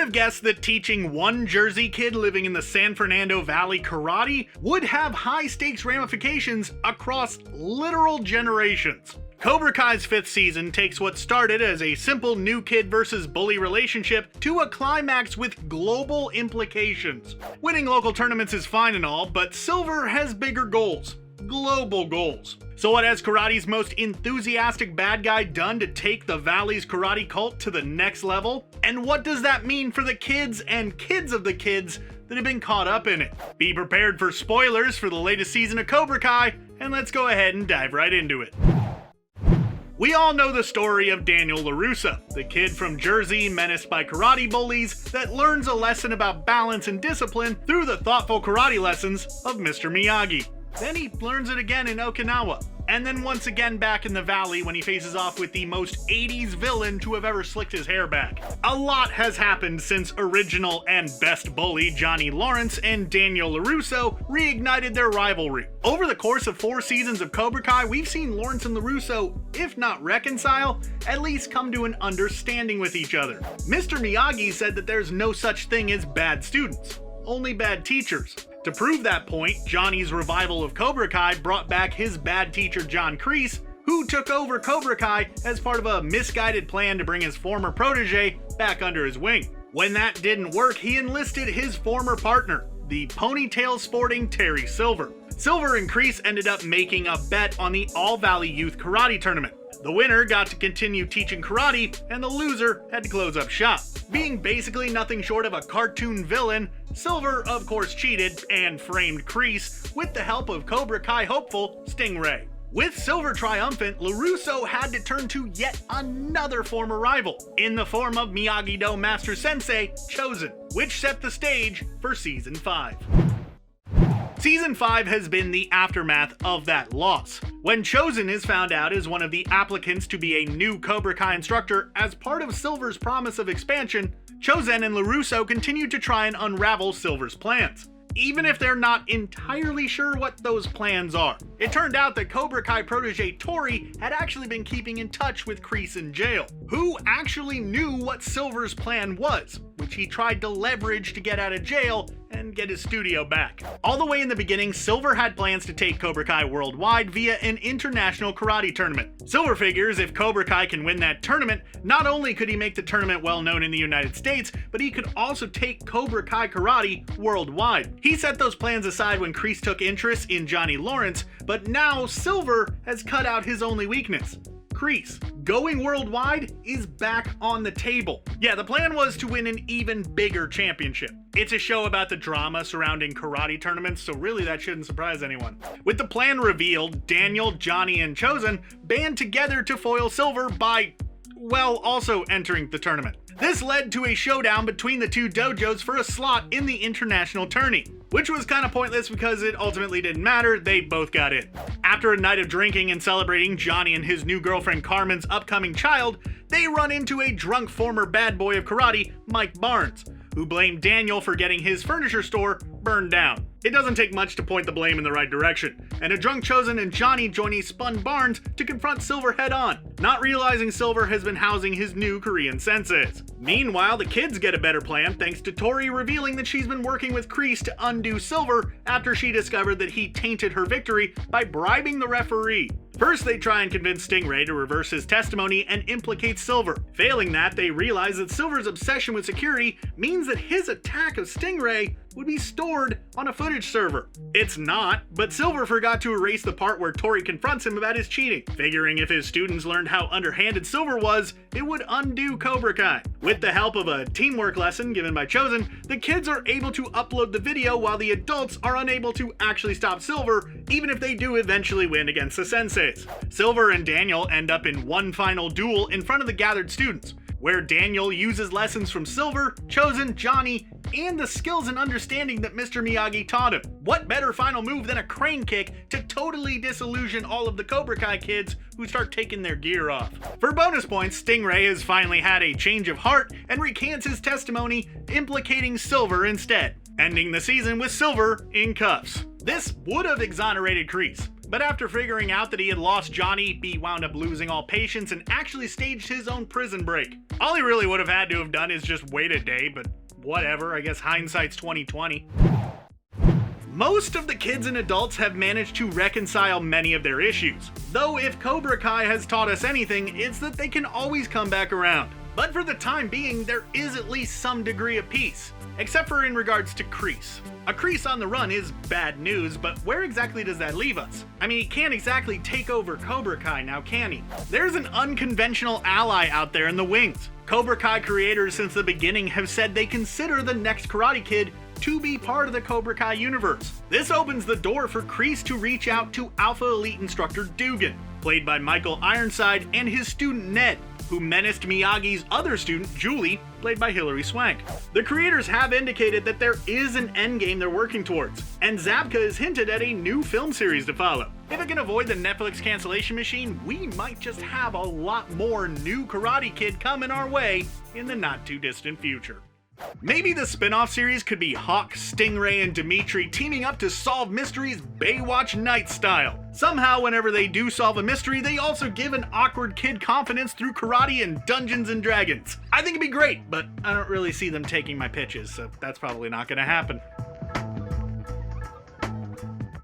have guessed that teaching one Jersey kid living in the San Fernando Valley karate would have high-stakes ramifications across literal generations? Cobra Kai's 5th season takes what started as a simple new kid versus bully relationship to a climax with global implications. Winning local tournaments is fine and all, but Silver has bigger goals. Global goals. So what has karate's most enthusiastic bad guy done to take the Valley's karate cult to the next level? And what does that mean for the kids and kids of the kids that have been caught up in it? Be prepared for spoilers for the latest season of Cobra Kai, and let's go ahead and dive right into it. We all know the story of Daniel LaRusso, the kid from Jersey menaced by karate bullies that learns a lesson about balance and discipline through the thoughtful karate lessons of Mr. Miyagi. Then he learns it again in Okinawa, and then once again back in the Valley when he faces off with the most 80s villain to have ever slicked his hair back. A lot has happened since original and best bully Johnny Lawrence and Daniel LaRusso reignited their rivalry. Over the course of 4 seasons of Cobra Kai, we've seen Lawrence and LaRusso, if not reconcile, at least come to an understanding with each other. Mr. Miyagi said that there's no such thing as bad students, only bad teachers. To prove that point, Johnny's revival of Cobra Kai brought back his bad teacher John Kreese, who took over Cobra Kai as part of a misguided plan to bring his former protege back under his wing. When that didn't work, he enlisted his former partner, the ponytail sporting Terry Silver. Silver and Kreese ended up making a bet on the All-Valley Youth Karate Tournament. The winner got to continue teaching karate, and the loser had to close up shop. Being basically nothing short of a cartoon villain, Silver of course cheated and framed Kreese with the help of Cobra Kai hopeful Stingray. With Silver triumphant, LaRusso had to turn to yet another former rival, in the form of Miyagi-Do Master Sensei Chosen, which set the stage for Season 5. Season 5 has been the aftermath of that loss, when Chosen is found out as one of the applicants to be a new Cobra Kai instructor as part of Silver's promise of expansion. Chosen and LaRusso continue to try and unravel Silver's plans, even if they're not entirely sure what those plans are. It turned out that Cobra Kai protege Tori had actually been keeping in touch with Kreese in jail, who actually knew what Silver's plan was, which he tried to leverage to get out of jail and get his studio back. All the way in the beginning, Silver had plans to take Cobra Kai worldwide via an international karate tournament. Silver figures if Cobra Kai can win that tournament, not only could he make the tournament well known in the United States, but he could also take Cobra Kai karate worldwide. He set those plans aside when Kreese took interest in Johnny Lawrence, but now Silver has cut out his only weakness. Kreese. Going worldwide is back on the table. Yeah, the plan was to win an even bigger championship. It's a show about the drama surrounding karate tournaments, so really that shouldn't surprise anyone. With the plan revealed, Daniel, Johnny, and Chosen band together to foil Silver by, well, also entering the tournament. This led to a showdown between the two dojos for a slot in the international tourney, which was kind of pointless because it ultimately didn't matter, they both got in. After a night of drinking and celebrating Johnny and his new girlfriend Carmen's upcoming child, they run into a drunk former bad boy of karate, Mike Barnes, who blamed Daniel for getting his furniture store burned down. It doesn't take much to point the blame in the right direction, and a drunk Chosen and Johnny join a spun Barnes to confront Silver head on, not realizing Silver has been housing his new Korean senseis. Meanwhile, the kids get a better plan thanks to Tori revealing that she's been working with Kreese to undo Silver after she discovered that he tainted her victory by bribing the referee. First, they try and convince Stingray to reverse his testimony and implicate Silver. Failing that, they realize that Silver's obsession with security means that his attack of Stingray would be stored on a footage server. It's not, but Silver forgot to erase the part where Tori confronts him about his cheating, figuring if his students learned how underhanded Silver was, it would undo Cobra Kai. With the help of a teamwork lesson given by Chosen, the kids are able to upload the video while the adults are unable to actually stop Silver, even if they do eventually win against the senseis. Silver and Daniel end up in one final duel in front of the gathered students, where Daniel uses lessons from Silver, Chosen, Johnny, and the skills and understanding that Mr. Miyagi taught him. What better final move than a crane kick to totally disillusion all of the Cobra Kai kids who start taking their gear off. For bonus points, Stingray has finally had a change of heart and recants his testimony, implicating Silver instead, ending the season with Silver in cuffs. This would have exonerated Kreese, But after figuring out that he had lost Johnny, he wound up losing all patience and actually staged his own prison break. All he really would have had to have done is just wait a day, but whatever, I guess hindsight's 2020. Most of the kids and adults have managed to reconcile many of their issues. Though if Cobra Kai has taught us anything, it's that they can always come back around. But for the time being, there is at least some degree of peace. Except for in regards to Kreese. A Kreese on the run is bad news, but where exactly does that leave us? I mean, he can't exactly take over Cobra Kai now, can he? There's an unconventional ally out there in the wings. Cobra Kai creators since the beginning have said they consider the next Karate Kid to be part of the Cobra Kai universe. This opens the door for Kreese to reach out to Alpha Elite Instructor Dugan, played by Michael Ironside, and his student Ned, who menaced Miyagi's other student, Julie, played by Hilary Swank. The creators have indicated that there is an endgame they're working towards, and Zabka has hinted at a new film series to follow. If it can avoid the Netflix cancellation machine, we might just have a lot more new Karate Kid coming our way in the not too distant future. Maybe the spin-off series could be Hawk, Stingray, and Dimitri teaming up to solve mysteries Baywatch Night style. Somehow, whenever they do solve a mystery, they also give an awkward kid confidence through karate and Dungeons and Dragons. I think it'd be great, but I don't really see them taking my pitches, so that's probably not gonna happen.